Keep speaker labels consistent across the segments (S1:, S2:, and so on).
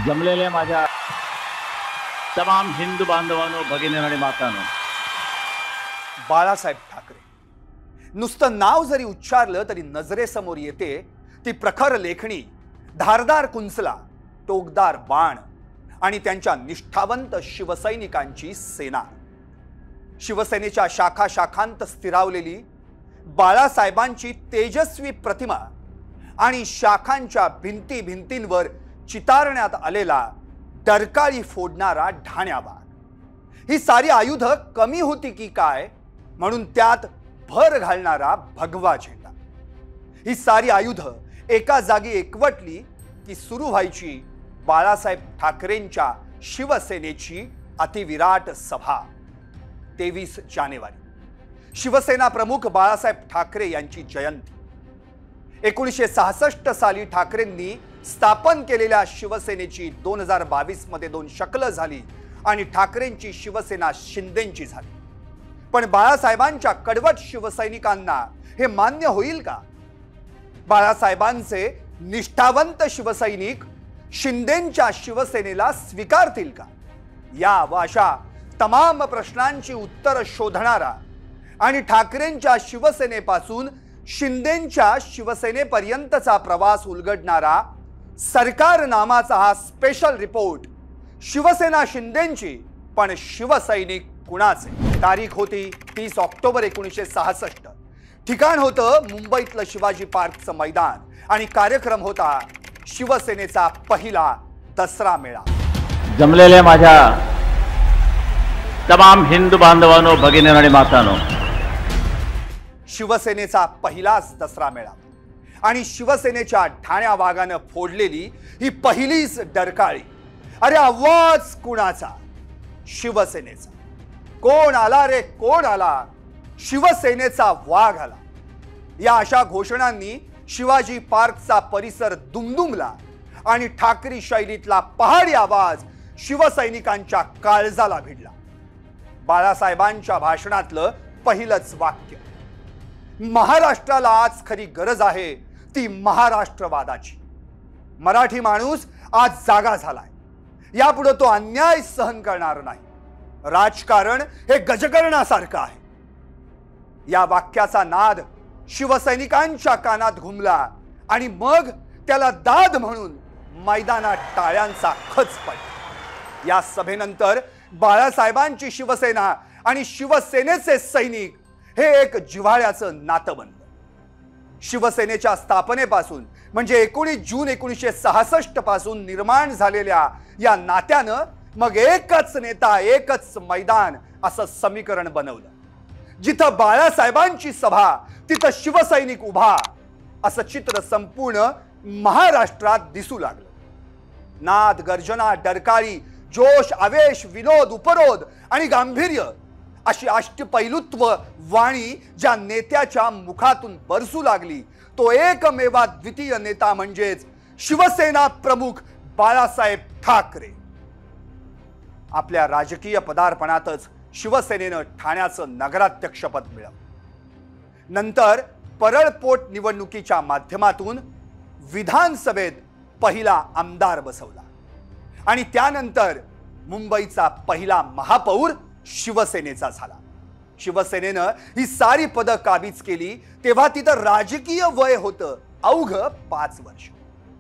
S1: जमलेल्या माझ्या तमाम हिंदू बांधवांनो, भगिनींनो आणि मातांनो,
S2: बाळासाहेब ठाकरे नुसतं नाव जरी उच्चारलं तरी नजरेसमोर येते ती प्रखर लेखणी, धारदार कुंचला, टोकदार बाण आणि त्यांच्या निष्ठावंत शिवसैनिकांची सेना। शिवसेनेच्या शाखा शाखांत स्थिरावलेली बाळासाहेबांची तेजस्वी प्रतिमा आणि शाखांच्या भिंती भिंतींवर चितारण्यात आलेला डरकाळी फोडणारा ढाण्या वाघ, ही सारी आयुध कमी होती की काय म्हणून त्यात भर घालणारा भगवा झेंडा, ही सारी आयुध एका जागी एकवटली की सुरू व्हायची बाळासाहेब ठाकरेंच्या शिवसेनेची अतिविराट सभा। 23 जानेवारी शिवसेना प्रमुख बाळासाहेब ठाकरे यांची जयंती। 1966 साली ठाकरेंनी स्थापन केलेल्या शिवसेनेची 2022 मध्ये 2 शकलं झाली आणि ठाकरेंची शिवसेना शिंदेंची झाली। पण बाळासाहेबांच्या कडवट शिवसैनिकांना हे मान्य होईल का? बाळासाहेबांचे निष्ठावंत शिवसैनिक शिंदेंच्या शिवसेनेला स्वीकारतील का? या व अशा तमाम प्रश्नांची उत्तर शोधणारा आणि ठाकरेंच्या शिवसेनेपासून शिंदेंच्या शिवसेनेपर्यंतचा प्रवास उलगडणारा सरकार नामाचा हा स्पेशल रिपोर्ट, शिवसेना शिंदेंची पण शिवसैनिक कुणाचे। तारीख होती 30 ऑक्टोबर 1966, ठिकाण होतं मुंबईतलं शिवाजी पार्कचं मैदान आणि कार्यक्रम होता शिवसेनेचा पहिला दसरा मेळा।
S1: जमलेल्या माझ्या तमाम हिंदू बांधवांनो, भगिनींनो आणि मातांनो,
S2: शिवसेनेचा पहिलाच दसरा मेळा आणि शिवसेनेच्या ढाण्या वाघानं फोडलेली ही पहिलीच डरकाळी। अरे आवाज कुणाचा? शिवसेनेचा। कोण आला रे कोण आला? शिवसेनेचा वाघ आला। या अशा घोषणांनी शिवाजी पार्कचा परिसर दुमदुमला आणि ठाकरी शैलीतला पहाडी आवाज शिवसैनिकांच्या काळजाला भिडला। बाळासाहेबांच्या भाषणातलं पहिलंच वाक्य, महाराष्ट्राला आज खरी गरज आहे ती महाराष्ट्रवादाची। मराठी माणूस आज जागा झालाय, यापुढे तो अन्याय सहन करणार नाही। राजकारण हे गजकरणासारखं आहे। या वाक्याचा नाद शिवसैनिकांच्या कानात घुमला आणि मग त्याला दाद म्हणून मैदानात टाळ्यांचा खच पडला। या सभेनंतर बाळासाहेबांची शिवसेना आणि शिवसेनेचे सैनिक हे एक जिव्हाळ्याचं नातं बनलं। शिवसेनेच्या स्थापनेपासून म्हणजे 19 जून 1966 पासून निर्माण झालेल्या या नात्यानं मग एकच नेता एकच मैदान असं समीकरण बनवलं। जिथं बाळासाहेबांची सभा तिथं शिवसैनिक उभा, असं चित्र संपूर्ण महाराष्ट्रात दिसू लागलं। नाद, गर्जना, डरकाळी, जोश, आवेश, विनोद, उपरोध आणि गांभीर्य अशी अष्टपैलुत्व वाणी ज्या नेत्याच्या मुखातून बरसू लागली तो एकमेवा द्वितीय नेता म्हणजेच शिवसेना प्रमुख बाळासाहेब ठाकरे। आपल्या राजकीय पदार्पणातच शिवसेनेनं ठाण्याचं नगराध्यक्षपद मिळवलं। नंतर परळपोट निवडणुकीच्या माध्यमातून विधानसभेत पहिला आमदार बसवला आणि त्यानंतर मुंबईचा पहिला महापौर शिवसेनेचा झाला। शिवसेनेनं ही सारी पदं काबीज केली तेव्हा तिथं राजकीय वय होतं अवघ 5 वर्ष।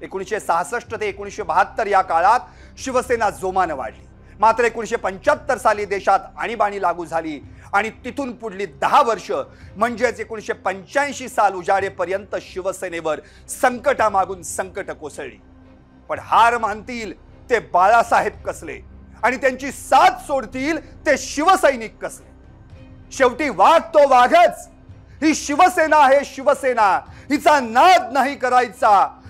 S2: 1966 ते 1972 या काळात शिवसेना जोमानं वाढली। मात्र 1975 साली देशात आणीबाणी लागू झाली आणि तिथून पुढली 10 वर्ष म्हणजेच 1985 साल उजाडेपर्यंत शिवसेनेवर संकटामागून संकट कोसळली। पण हार मानतील ते बाळासाहेब कसले आणि त्यांची साथ सोडतील ते शिवसैनिक कसले? शेवटी वाघ तो वाघच। ही शिवसेना आहे शिवसेना, हिचा नाद नाही करायचा।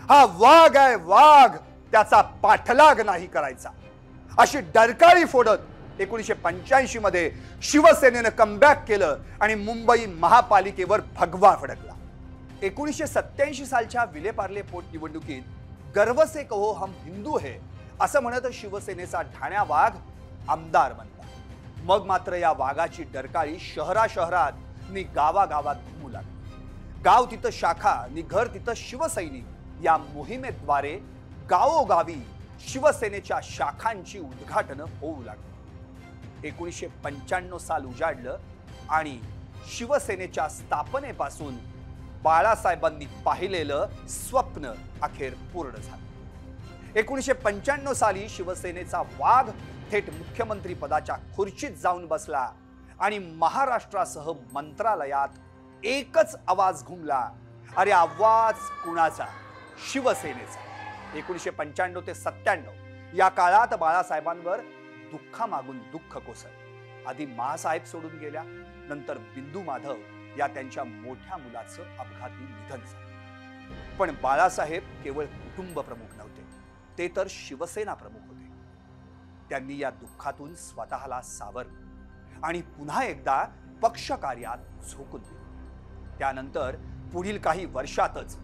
S2: हा वाघ आहे वाघ, त्याचा पाठलाग नाही करायचा। अशी डरकाळी फोडत 1985 मध्ये शिवसेनेनं कमबॅक केलं आणि मुंबई महापालिकेवर भगवा फडकला। 1987 सालच्या विलेपार्ले पोट निवडणुकीत गर्व से कहो हम हिंदू है असं म्हणत शिवसेनेचा ढाण्या वाघ आमदार बनला। मग मात्र या वाघाची डरकाळी शहरात नि गावागावात घुमू लागली। गाव तिथं शाखा नि घर तिथं शिवसैनिक या मोहिमेद्वारे गावोगावी शिवसेनेच्या शाखांची उद्घाटनं होऊ लागली. 1995 साल उजाडलं आणि शिवसेनेच्या स्थापनेपासून बाळासाहेबांनी पाहिलेलं स्वप्न अखेर पूर्ण झालं. 1995 साली शिवसेनेचा वाघ थेट मुख्यमंत्री पदाच्या खुर्चीत जाऊन बसला आणि महाराष्ट्रासह मंत्रालयात एकच आवाज घुमला, अरे आवाज कुणाचा? शिवसेनेचा. 1995 ते 97 या काळात बाळासाहेबांवर दुःखामागून दुःख कोसळलं. आधी मासाहेब सोडून गेल्या, नंतर बिंदू माधव या त्यांच्या मोठ्या मुलाचं अपघाती निधन झालं. पण बाळासाहेब केवळ कुटुंब प्रमुख नव्हते, ते तर शिवसेना प्रमुख होते. त्यांनी या दुःखातून स्वतःला सावरलं आणि पुन्हा एकदा पक्ष कार्यात झोकून दिलं. त्यानंतर पुढील काही वर्षातच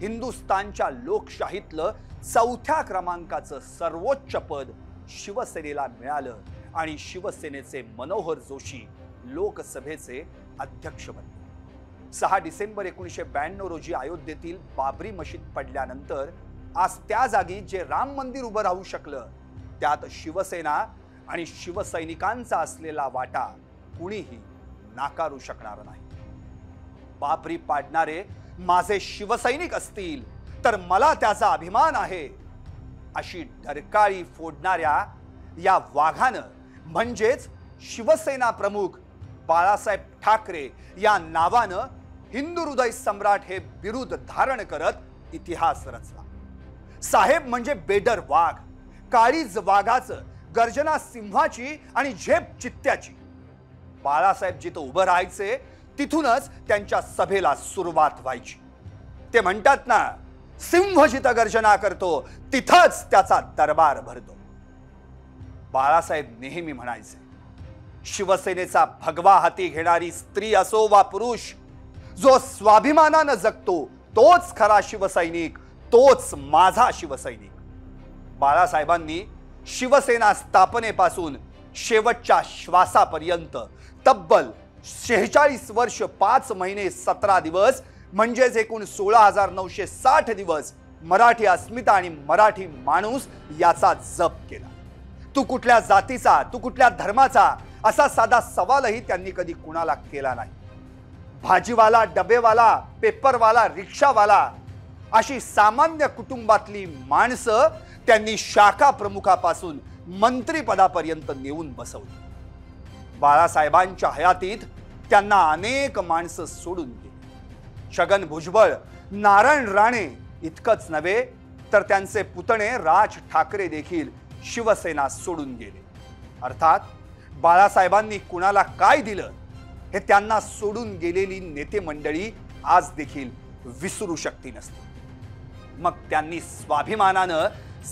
S2: हिंदुस्थानच्या लोकशाहीतलं 4थ्या क्रमांकाचं सर्वोच्च पद शिवसेनेला मिळालं आणि शिवसेनेचे मनोहर जोशी लोकसभेचे अध्यक्ष बनले. 6 डिसेंबर 1992 रोजी अयोध्येतील बाबरी मशीद पडल्यानंतर आज त्या जागी जे राम मंदिर उभं राहू शकलं, त्यात शिवसेना आणि शिवसैनिकांचा असलेला वाटा कुणीही नाकारू शकणार नाही. बाबरी पाडणारे माझे शिवसैनिक असतील तर मला त्याचा अभिमान आहे, अशी डरकाळी फोडणाऱ्या या वाघानं म्हणजेच शिवसेना प्रमुख बाळासाहेब ठाकरे या नावानं हिंदू हृदय सम्राट हे बिरुद धारण करत इतिहास रचला. साहेब म्हणजे बेडर वाघ, काळीज वाघाचं, गर्जना सिंहाची आणि झेप चित्त्याची. बाळासाहेब जिथं उभं राहायचे तिथूनच त्यांच्या सभेला सुरुवात व्हायची. ते म्हणतात ना, सिंह जिथं गर्जना करतो तिथंच त्याचा दरबार भरतो. बाळासाहेब नेहमी म्हणायचे, शिवसेनेचा भगवा हाती घेणारी स्त्री असो वा पुरुष, जो स्वाभिमानानं जगतो तोच खरा शिवसैनिक, तोच माझा शिवसैनिक. बाळासाहेबांनी शिवसेना स्थापनेपासून शेवटच्या श्वासापर्यंत तब्बल 46 वर्ष 5 महिने 17 दिवस म्हणजेच एकूण 16,960 दिवस मराठी अस्मिता आणि मराठी माणूस याचा जप केला. तू कुठल्या जातीचा, तू कुठल्या धर्माचा, असा साधा सवालही त्यांनी कधी कुणाला केला नाही. भाजीवाला, डबेवाला, पेपरवाला, रिक्षावाला अशी सामान्य कुटुंबातली माणसं त्यांनी शाखा प्रमुखापासून मंत्रीपदापर्यंत नेऊन बसवली. बाळासाहेबांच्या हयातीत त्यांना अनेक माणसं सोडून गेली. छगन भुजबळ, नारायण राणे इतकंच नव्हे तर त्यांचे पुतणे राज ठाकरे देखील शिवसेना सोडून गेले. अर्थात बाळासाहेबांनी कुणाला काय दिलं हे त्यांना सोडून गेलेली नेते मंडळी आज देखील विसरू शकती नसते. मग त्यांनी स्वाभिमानानं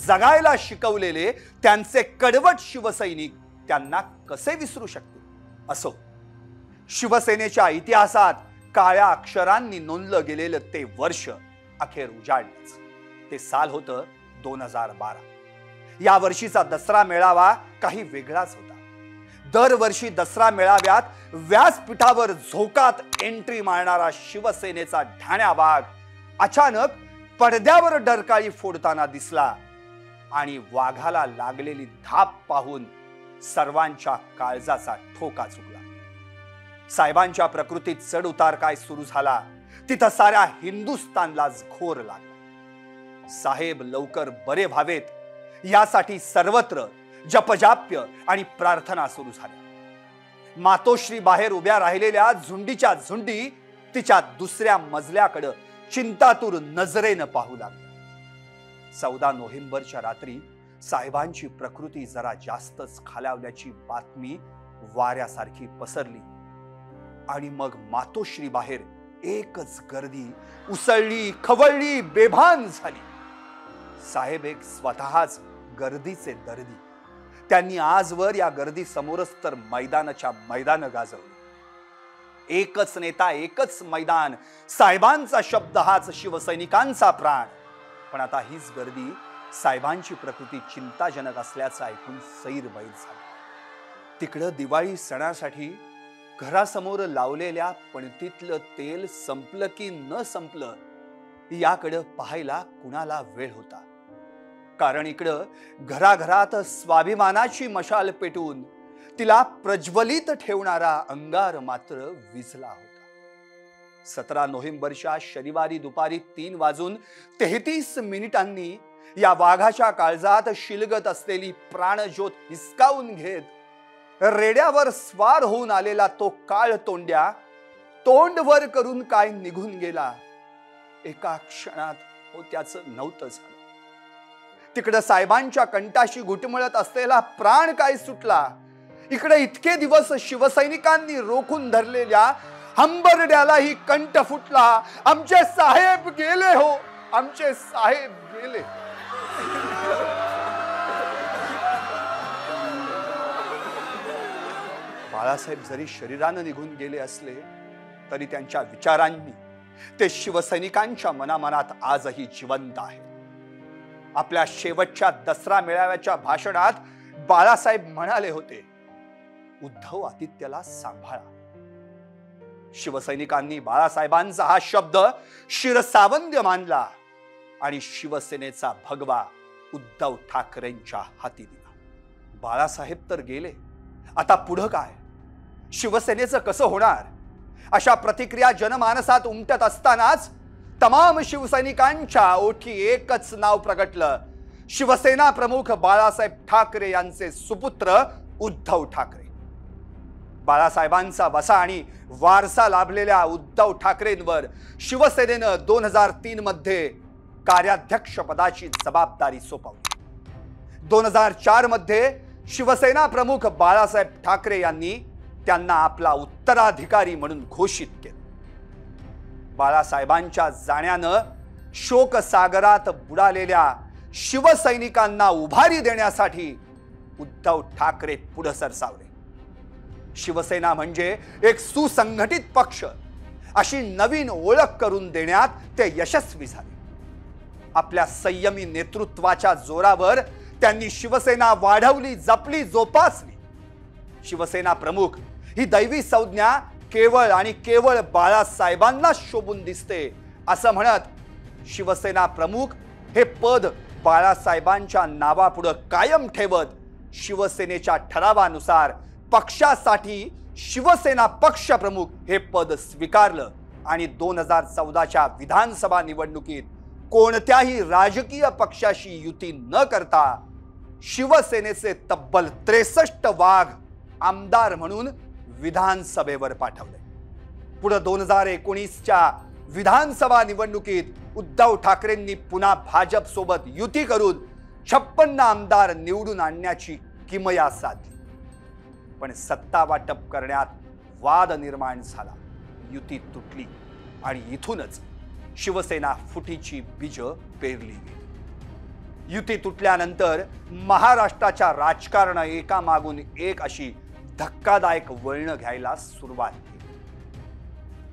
S2: जगायला शिकवलेले त्यांचे कडवट शिवसैनिक त्यांना कसे विसरू शकतील? असो, शिवसेनेच्या इतिहासात काळ्या अक्षरांनी नोंदलं गेलेलं ते वर्ष अखेर उजाडलंच. ते साल होतं 2012. या वर्षीचा दसरा मेळावा काही वेगळाच होता. दरवर्षी दसरा मेळाव्यात व्यासपीठावर झोकात एंट्री मारणारा शिवसेनेचा ढाण्या वाघ अचानक पडद्यावर डरकाळी फोडताना दिसला आणि वाघाला लागलेली धाप पाहून सर्वांच्या काळजाचा ठोका चुकला. साहेबांच्या प्रकृतीत चढ उतार काय सुरू झाला तिथं साऱ्या हिंदुस्थानलाच घोर लागला. साहेब लवकर बरे व्हावेत यासाठी सर्वत्र जपजाप्य आणि प्रार्थना सुरू झाल्या. मातोश्री बाहेर उभ्या राहिलेल्या झुंडीच्या झुंडी तिच्या दुसऱ्या मजल्याकडे चिंतातूर नजरेनं पाहू लागल्या. 14 नोव्हेंबरच्या रात्री साहेबांची प्रकृती जरा जास्तच खालावल्याची बातमी वाऱ्यासारखी पसरली आणि मग मातोश्री बाहेर एकच गर्दी उसळली, खवळली, बेभान झाली. साहेब एक स्वतःच गर्दीचे दर्दी. त्यांनी आजवर या गर्दी समोरच तर मैदानाच्या मैदान गाजवली. एकच नेता, एकच मैदान, साहेबांचा शब्द हाच शिवसैनिकांचा प्राण. पण आता हीच गर्दी साहेबांची प्रकृती चिंताजनक असल्याचं ऐकून सैरभैर झाली. तिकडं दिवाळी सणासाठी घरासमोर लावलेल्या पणतीतलं तेल संपलं की न संपलं याकडे पाहायला कुणाला वेळ होता. कारण इकडं घराघरात स्वाभिमानाची मशाल पेटून तिला प्रज्वलित ठेवणारा अंगार मात्र विझला होता. 17 नोव्हेंबरच्या शनिवारी दुपारी 3:33 या वाघाच्या काळजात शिलगत असलेली प्राणज्योत हिसकावून घेत रेड्यावर स्वार होऊन आलेला तो काळ तोंड्या तोंड वर करून काय निघून गेला. एका क्षणात त्याचं नव्हतं झालं. तिकडं साहेबांच्या कंठाशी घुटमळत असलेला प्राण काय सुटला. इकडे इतके दिवस शिवसैनिकांनी रोखून धरलेल्या हंबरड्यालाही कंठ फुटला. आमचे साहेब गेले हो, आमचे साहेब गेले. बाळासाहेब जरी शरीरानं निघून गेले असले तरी त्यांच्या विचारांनी ते शिवसैनिकांच्या मनामनात आजही जिवंत आहे. आपल्या शेवटच्या दसरा मेळाव्याच्या भाषणात बाळासाहेब म्हणाले होते, उद्धव आदित्यला सांभाळा. शिवसैनिकांनी बाळासाहेबांचा हा शब्द शिरसावंद्य मानला आणि शिवसेनेचा भगवा उद्धव ठाकरेंच्या हाती दिला. बाळासाहेब तर गेले, आता पुढं काय? शिवसेनेचं कसं होणार? अशा प्रतिक्रिया जनमानसात उमटत असतानाच तमाम शिवसैनिकांच्या ओठी एकच नाव प्रगटलं, शिवसेना प्रमुख बाळासाहेब ठाकरे यांचे सुपुत्र उद्धव ठाकरे. बाळासाहेबांचा वसा आणि वारसा लाभलेल्या उद्धव ठाकरेंवर शिवसेनेनं 2003 मध्ये कार्याध्यक्ष पदाची जबाबदारी सोपवली. 2004 मध्ये शिवसेना प्रमुख बाळासाहेब ठाकरे यांनी त्यांना आपला उत्तराधिकारी म्हणून घोषित केलं. बाळासाहेबांच्या जाण्यानं शोकसागरात बुडालेल्या शिवसैनिकांना उभारी देण्यासाठी उद्धव ठाकरे पुढे सरसावले. शिवसेना म्हणजे एक सुसंघटित पक्ष अशी नवीन ओळख करून देण्यात ते यशस्वी झाले. आपल्या संयमी नेतृत्वाच्या जोरावर त्यांनी शिवसेना वाढवली, जपली, जोपासली. शिवसेना प्रमुख ही दैवी संज्ञा केवळ आणि केवळ बाळासाहेबांना शोभून दिसते असं म्हणत शिवसेना प्रमुख हे पद बाळासाहेबांच्या नावापुढे कायम ठेवत शिवसेनेच्या ठरावानुसार पक्षासाठी शिवसेना पक्ष प्रमुख हे पद स्वीकारलं आणि 2014च्या विधानसभा निवडणुकीत कोणत्याही राजकीय पक्षाशी युती न करता शिवसेनेचे तब्बल 63 वाघ आमदार म्हणून विधानसभेवर पाठवले. पुढे 2019च्या विधानसभा निवडणुकीत उद्धव ठाकरेंनी पुन्हा भाजप सोबत युती करून 56 आमदार निवडून आणण्याची किमया साधली. पण सत्ता वाटप करण्यात वाद निर्माण झाला, युती तुटली आणि इथूनच शिवसेना फुटीची बीज पेरली गेली. युती तुटल्यानंतर महाराष्ट्राच्या राजकारण एकामागून एक अशी धक्कादायक वळण घ्यायला सुरुवात केली.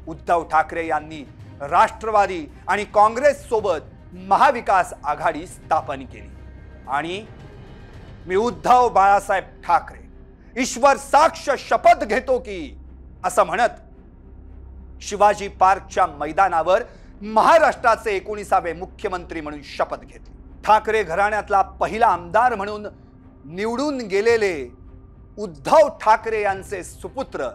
S2: उद्धव ठाकरे यांनी राष्ट्रवादी आणि काँग्रेस सोबत महाविकास आघाडी स्थापन केली आणि मी उद्धव बाळासाहेब ठाकरे ईश्वर साक्ष शपथ घेतो की असं म्हणत शिवाजी पार्कच्या मैदानावर महाराष्ट्राचे 19वे मुख्यमंत्री म्हणून शपथ घेतली. ठाकरे घराण्यातला पहिला आमदार म्हणून निवडून गेलेले उद्धव ठाकरे यांचे सुपुत्र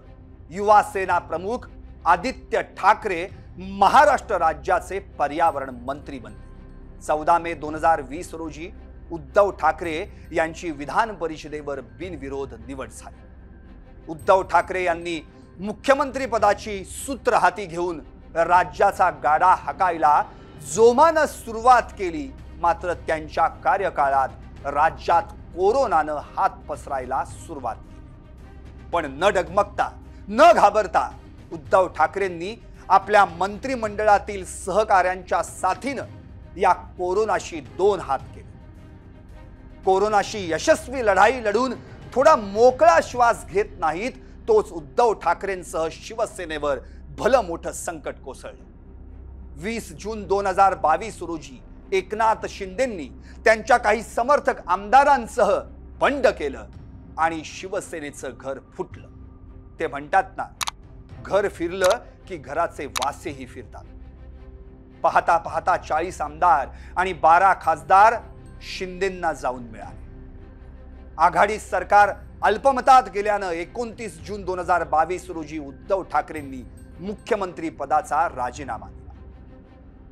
S2: युवा सेना प्रमुख आदित्य ठाकरे महाराष्ट्र राज्याचे पर्यावरण मंत्री बनले. 14 मे 2020 रोजी उद्धव ठाकरे यांची विधान परिषदेवर बिनविरोध निवड झाली. उद्धव ठाकरे यांनी मुख्यमंत्री पदाची सूत्र हाती घेऊन राज्याचा गाडा हाकायला जोमानं सुरुवात केली. मात्र त्यांच्या कार्यकाळात राज्यात कोरोनानं हात पसरायला सुरुवात केली. पण न डगमगता न घाबरता उद्धव ठाकरेंनी आपल्या मंत्रिमंडळातील सहकाऱ्यांच्या साथीनं या कोरोनाशी 2 हात केले. कोरोनाशी यशस्वी लढाई लढून थोडा मोकळा श्वास घेत नाहीत तोच उद्धव ठाकरेंसह शिवसेनेवर भलं मोठं संकट कोसळलं. 20 जून 2022 रोजी एकनाथ शिंदेंनी त्यांच्या काही समर्थक आमदारांसह बंड केलं आणि शिवसेनेचं घर फुटलं. ते म्हणतात ना, घर फिरलं की घराचे वासेही फिरतात. पाहता पाहता 40 आमदार आणि 12 खासदार शिंदेंना जाऊन मिळाले. आघाडी सरकार अल्पमतात गेल्यानं 29 जून 2022 रोजी उद्धव ठाकरेंनी मुख्यमंत्री पदाचा राजीनामा दिला.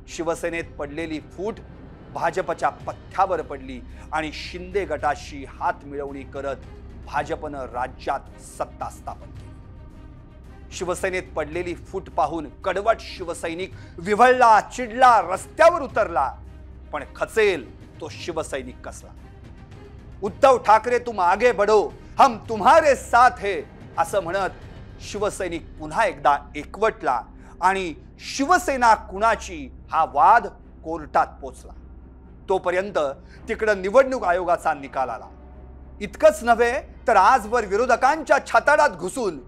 S2: शिवसेनेत पडलेली फूट भाजपच्या पथ्यावर पडली आणि शिंदे गटाशी हात मिळवणी करत भाजपनं राज्यात सत्ता स्थापन केली. शिवसेनेत पडलेली फूट पाहून कडवट शिवसैनिक विव्हळला, चिडला, रस्त्यावर उतरला. पण खचेल तो शिवसैनिक कसला. उद्धव ठाकरे तुम आगे बढ़ो, हम तुम्हारे साथ है असं म्हणत शिवसैनिक पुन्हा एकदा एकवटला आणि शिवसेना कुणाची हा वाद कोर्टात पोचला. तोपर्यंत तिकडे निवडणूक आयोगाचा निकाल आला. इतकंच नव्हे तर आजवर विरोधकांच्या छाताडात घुसून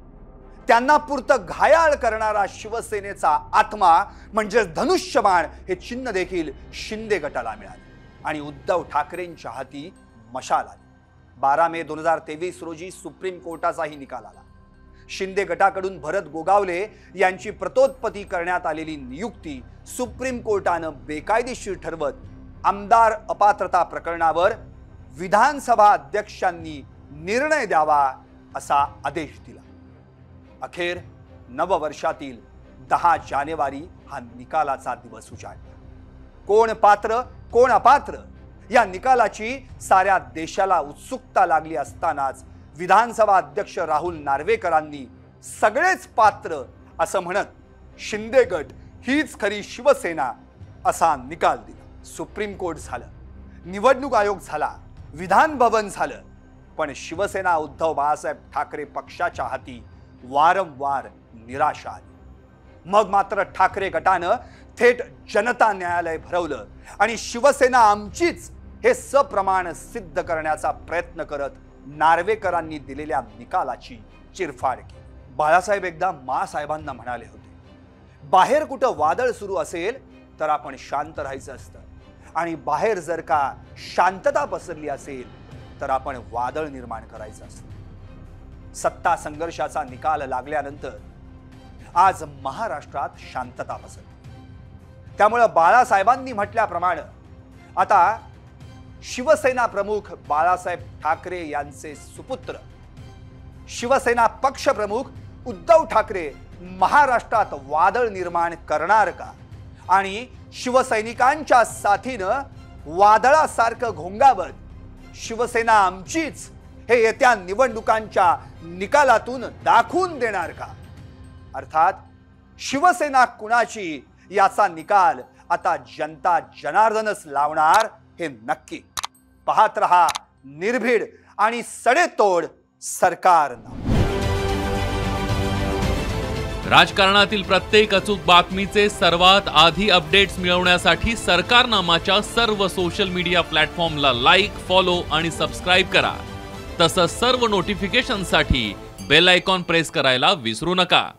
S2: त्यांना पुरतं घायाळ करणारा शिवसेनेचा आत्मा म्हणजे धनुष्यबाण हे चिन्ह देखील शिंदे गटाला मिळाले आणि उद्धव ठाकरेंच्या हाती मशाल आली. 12 मे 2023 रोजी सुप्रीम कोर्टाचाही निकाल आला. शिंदे गटाकडून भरत गोगावले यांची प्रतोत्पत्ती करण्यात आलेली नियुक्ती सुप्रीम कोर्टानं बेकायदेशीर ठरवत आमदार अपात्रता प्रकरणावर विधानसभा अध्यक्षांनी निर्णय द्यावा असा आदेश दिला. अखेर नववर्षातील 10 जानेवारी हा निकालाचा दिवस उजाडला. कोण पात्र कोण अपात्र या निकालाची साऱ्या देशाला उत्सुकता लागली असतानाच विधानसभा अध्यक्ष राहुल नार्वेकरांनी सगळेच पात्र असं म्हणत शिंदे गट हीच खरी शिवसेना असा निकाल दिला. सुप्रीम कोर्ट झालं, निवडणूक आयोग झाला, विधान भवन झालं, पण शिवसेना उद्धव बाळासाहेब ठाकरे पक्षाच्या हाती वारंवार निराशा आली. मग मात्र ठाकरे गटानं थेट जनता न्यायालय भरवलं आणि शिवसेना आमचीच हे सप्रमाण सिद्ध करण्याचा प्रयत्न करत नार्वेकरांनी दिलेल्या निकालाची चिरफाड केली. बाळासाहेब एकदा मासाहेबांना म्हणाले होते, बाहेर कुठं वादळ सुरू असेल तर आपण शांत राहायचं असतं आणि बाहेर जर का शांतता पसरली असेल तर आपण वादळ निर्माण करायचं असतं. सत्ता संघर्षाचा निकाल लागल्यानंतर आज महाराष्ट्रात शांतता पसरली. त्यामुळे बाळासाहेबांनी म्हटल्याप्रमाणे आता शिवसेना प्रमुख बाळासाहेब ठाकरे यांचे सुपुत्र शिवसेना पक्ष प्रमुख उद्धव ठाकरे महाराष्ट्रात वादळ निर्माण करणार का आणि शिवसैनिकांच्या साथीनं वादळासारखं घोंगावत शिवसेना आमचीच हे येत्या निवडणुकांच्या निकालातून दाखवून देणार का. अर्थात शिवसेना कुणाची याचा निकाल आता जनता जनार्दनच लावणार हे नक्की. पाहत रहा निर्भीड आणि सडेतोड सरकारनामा.
S3: राजकारणातील प्रत्येक अचूक बातमीचे सर्वात आधी अपडेट्स मिळवण्यासाठी सरकारनामाच्या सर्व सोशल मीडिया प्लॅटफॉर्मला लाईक, फॉलो आणि सबस्क्राईब करा. तसंच सर्व नोटिफिकेशनसाठी बेल आयकॉन प्रेस करायला विसरू नका.